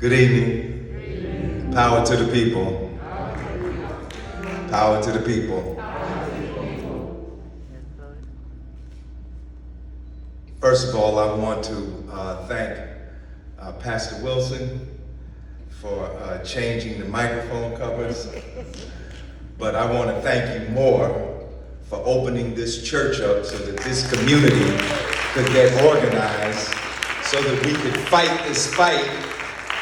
Good evening. Power to the people. Power to the people. First of all, I want to thank Pastor Wilson for changing the microphone covers. But I want to thank you more for opening this church up so that this community could get organized so that we could fight this fight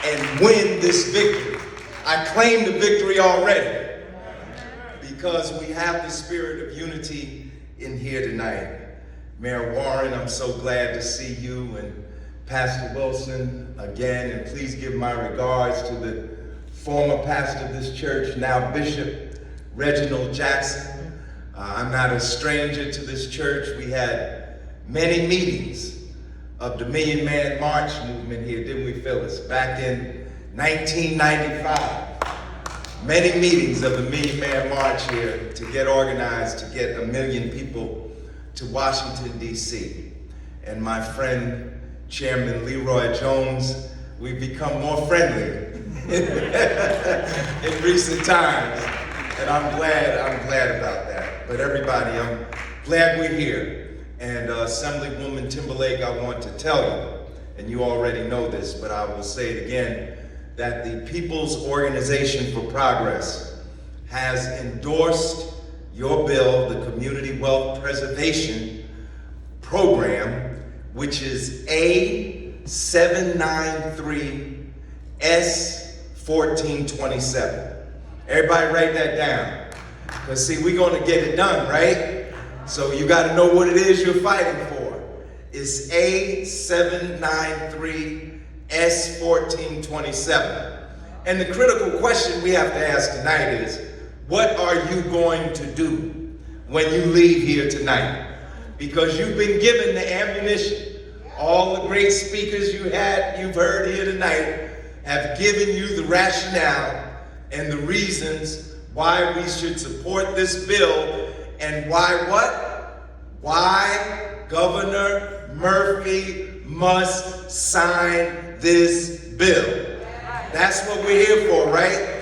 and win this victory. I claim the victory already because we have the spirit of unity in here tonight. Mayor Warren, I'm so glad to see you, and Pastor Wilson again, and please give my regards to the former pastor of this church, now Bishop Reginald Jackson. I'm not a stranger to this church. We had many meetings of the Million Man March movement here, didn't we, Phyllis? Back in 1995. Many meetings of the Million Man March here to get organized, to get 1 million people to Washington, D.C. And my friend, Chairman Leroy Jones, we've become more friendly in recent times. And I'm glad about that. But everybody, I'm glad we're here. And Assemblywoman Timberlake, I want to tell you, and you already know this, but I will say it again, that the People's Organization for Progress has endorsed your bill, the Community Wealth Preservation Program, which is A793S1427. Everybody write that down. Because see, we're going to get it done, right? So you got to know what it is you're fighting for. It's A793S1427. And the critical question we have to ask tonight is, what are you going to do when you leave here tonight? Because you've been given the ammunition. All the great speakers you've heard here tonight have given you the rationale and the reasons why we should support this bill and why what? Why Governor Murphy must sign this bill. That's what we're here for, right?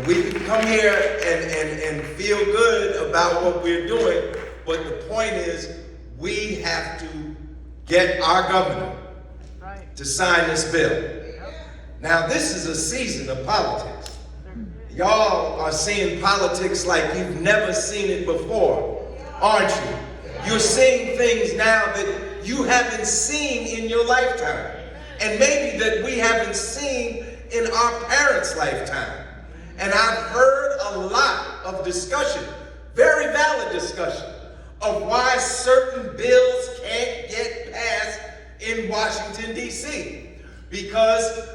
We can come here and feel good about what we're doing, but the point is we have to get our governor to sign this bill. Now, this is a season of politics. Y'all are seeing politics like you've never seen it before, aren't you? You're seeing things now that you haven't seen in your lifetime, and maybe that we haven't seen in our parents' lifetime. And I've heard a lot of discussion, very valid discussion, of why certain bills can't get passed in Washington, D.C. Because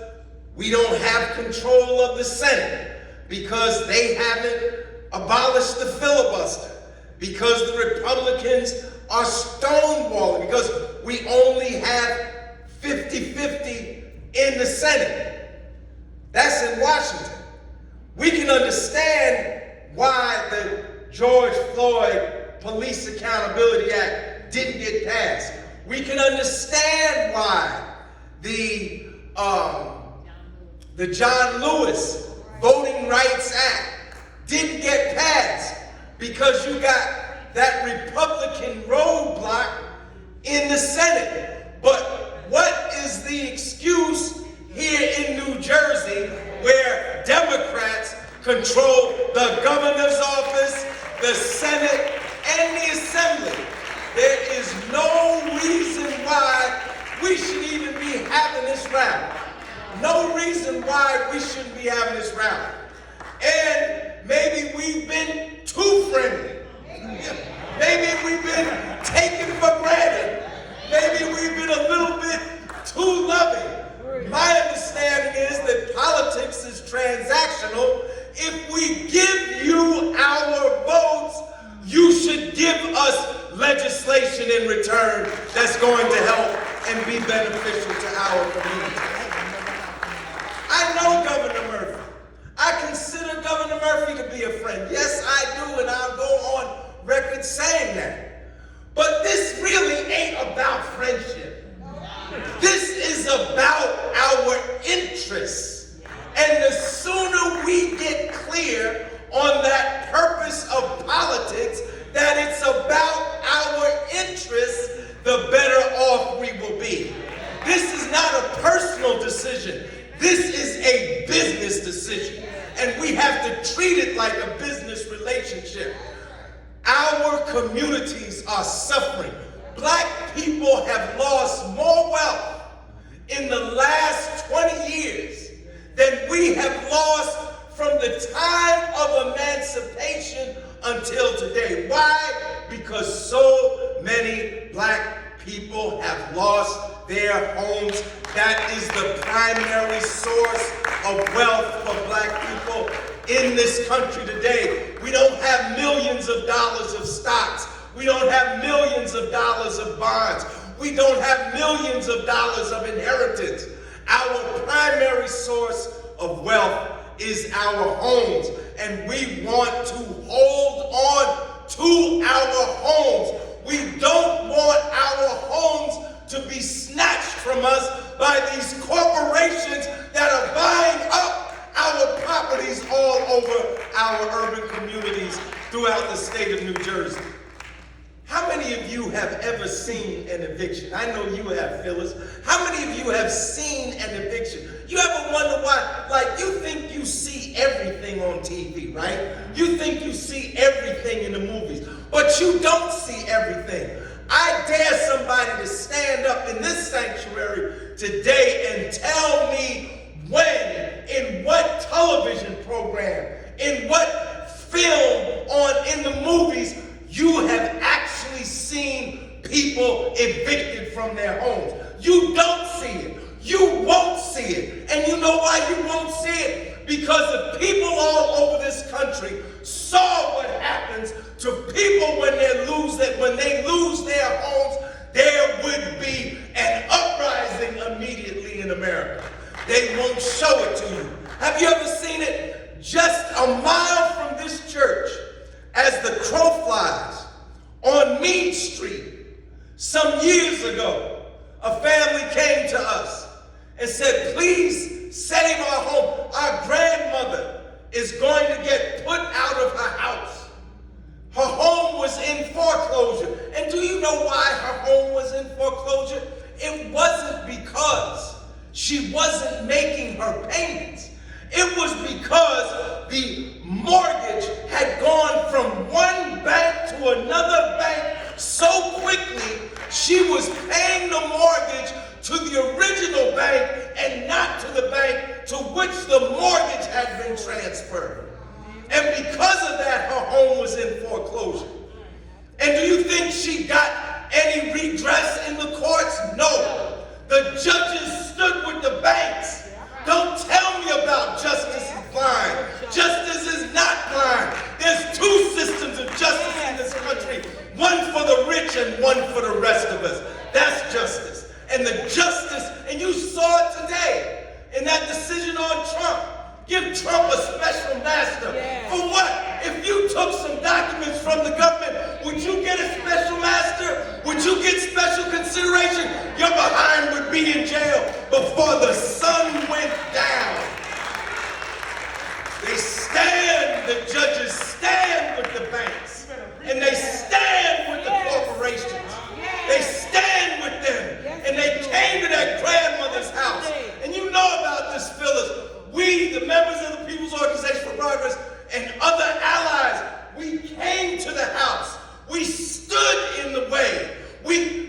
we don't have control of the Senate, because they haven't abolished the filibuster, because the Republicans are stonewalling, because we only have 50-50 in the Senate. That's in Washington. We can understand why the George Floyd Police Accountability Act didn't get passed. We can understand why the John Lewis Voting Rights Act didn't get passed because you got that Republican roadblock in the Senate. But what is the excuse here in New Jersey where Democrats control the governor's office, the Senate, and the Assembly? There is no reason why we should even be having this round. No reason why we shouldn't be having this round. And maybe we've been too friendly. Maybe we've been taken for granted. Maybe we've been a little bit too loving. My understanding is that politics is transactional. If we give you our votes, you should give us legislation in return that's going to help and be beneficial to our community. I know Governor Murphy. I consider Governor Murphy to be a friend. Yes, I do, and I'll go on record saying that. But this really ain't about friendship. This is about our interests. And the sooner we get clear on that purpose of politics, that it's about our interests, the better off we will be. This is not a personal decision. This is a business decision. And we have to treat it like a business relationship. Our communities are suffering. Black people have lost more wealth in the last 20 years than we have lost from the time of emancipation until today. Why? Because so many black people have lost their homes. That is the primary source of wealth for black people in this country today. We don't have millions of dollars of stocks. We don't have millions of dollars of bonds. We don't have millions of dollars of inheritance. Our primary source of wealth is our homes, and we want to hold on to our homes. We don't want our homes to be snatched from us by these corporations that are buying up our properties all over our urban communities throughout the state of New Jersey. How many of you have ever seen an eviction? I know you have, Phyllis. How many of you have seen an eviction? You ever wonder why? Like, you think you see everything on TV, right? You think you see everything in the movies, but you don't see everything. I dare somebody to stand up in this sanctuary today and tell me when, in what television program, in what film, in the movies, you have actually seen people evicted from their homes. You don't see it. You won't see it. And you know why you won't see it? Because the people all over this country saw what happens to people when they lose their homes. There would be an uprising immediately in America. They won't show it to you. Have you ever seen it? Just a mile from this church, as the crow flies, on Mead Street, some years ago, a family came to us and said, please save our home. Our grandmother is going to get put out of her house. Her home was in foreclosure. And do you know why her home was in foreclosure? It wasn't because she wasn't making her payments. It was because the mortgage had gone from one bank to another bank so quickly, she was paying the mortgage to the original bank and not to the bank to which the mortgage had been transferred. And because of that, her home was in foreclosure. And do you think she got any redress in the courts? No. The judges stood with the banks. Don't tell me about justice is blind. Justice is not blind. There's two systems of justice in this country. One for the rich and one for the rest of us. That's justice. And the justice, and you saw it today in that decision on Trump. Give Trump a special master. For what? If you took some documents from the government, would you get a special master? Would you get special consideration? Your behind would be in jail before the sun went down. They stand, the judges stand with the banks. And they stand with the corporations. They stand with them. And they came to that grandmother's house. And you know about this, Phyllis. We, the members of the People's Organization for Progress and other allies, we came to the house. We stood in the way.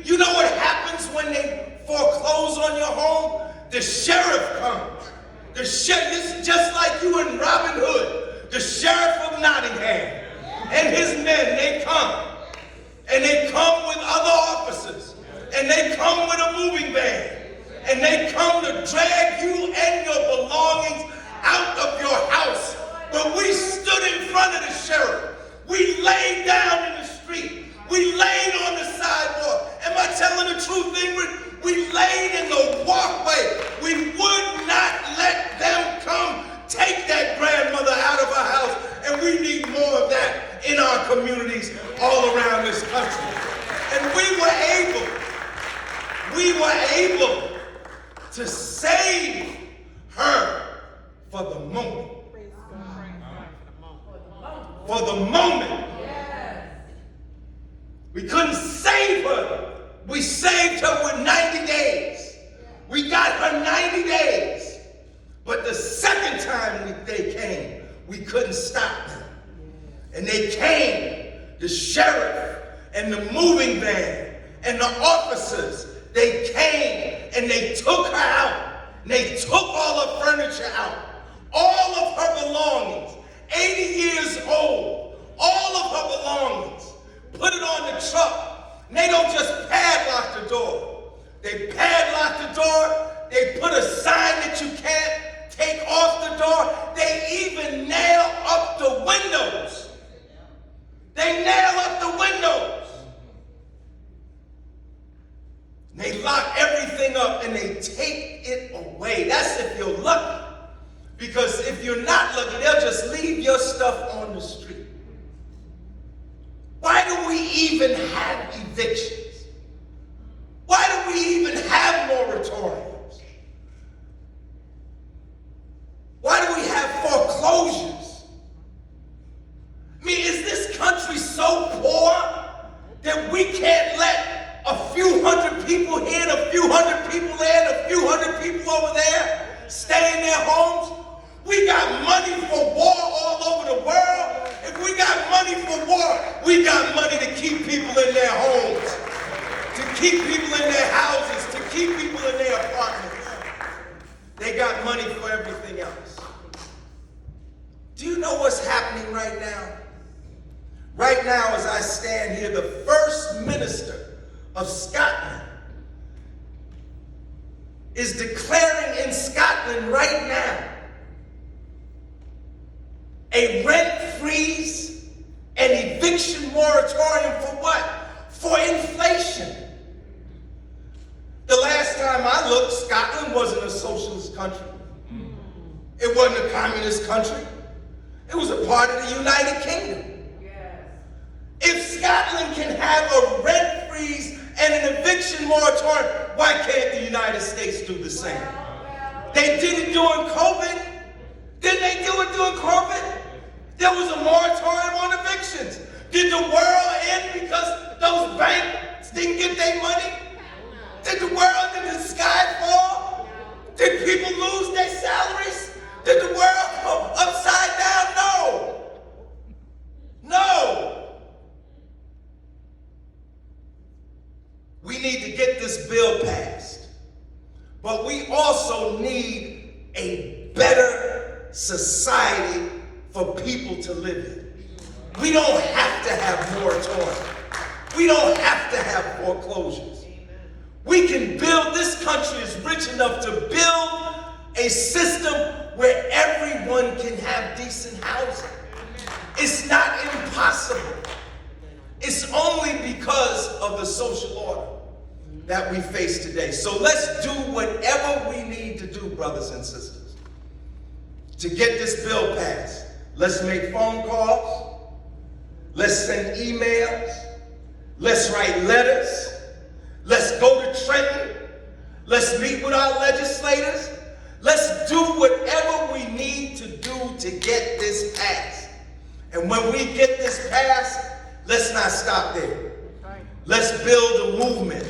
You know what happens when they foreclose on your home? The sheriff comes. The sheriff, it's just like you in Robin Hood. The sheriff of Nottingham and his men, they come. And they come with other officers. And they come with a moving van. And they come to drag you and your belongings out of your house. But we stood in front of the sheriff. We laid down in the street. We laid on the sidewalk. Am I telling the truth, Ingrid? We laid in the walkway. We would not let them come take that grandmother out of our house. And we need more of that in our communities all around this country. And we were able to save her for the moment. For the moment. We couldn't save her. We saved her with 90 days. We got her 90 days. But the second time they came, we couldn't stop them. And they came, the sheriff and the moving van and the officers, they came and they took her out. And they took all her furniture out. All of her belongings, 80 years old, all of her belongings, put it on the truck. And they don't just padlock the door. They padlock the door. They put a sign that you can't take off the door. They even nail up the windows. They nail up the windows. They lock everything up and they take it away. That's if you're lucky. Because if you're not lucky, they'll just leave your stuff on the street. Why do we even have evictions? Why do we even have moratoriums? Why do we have foreclosures? I mean, is this country so poor that we can't let a few hundred people here and a few hundred people there and a few hundred people over there stay in their homes? We got money for war all over the world. If we got money for war, we got money to keep people in their homes, to keep people in their houses, to keep people in their apartments. They got money for everything else. Do you know what's happening right now? Right now, as I stand here, the First Minister of Scotland is declaring in Scotland right now a rent freeze and eviction moratorium for what? For inflation. The last time I looked, Scotland wasn't a socialist country. It wasn't a communist country. It was a part of the United Kingdom. If Scotland can have a rent freeze and an eviction moratorium, why can't the United States do the same? They did it during COVID. Didn't they do it during COVID? There was a moratorium on evictions. Did the world end because those banks didn't get their money? Did the sky fall? Did people lose their salaries? Did the world go upside down? No. No. We need to get this bill passed. But we also need a better society for people to live in. We don't have to have moratorium. We don't have to have foreclosures. We can build, this country is rich enough to build a system where everyone can have decent housing. It's not impossible. It's only because of the social order that we face today. So let's do whatever we need to do, brothers and sisters, to get this bill passed. Let's make phone calls. Let's send emails. Let's write letters. Let's go to Trenton. Let's meet with our legislators. Let's do whatever we need to do to get this passed. And when we get this passed, let's not stop there. Let's build a movement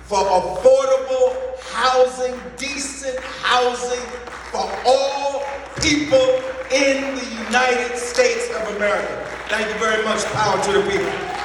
for affordable housing, decent housing for all people in the United States of America. Thank you very much. Power to the people.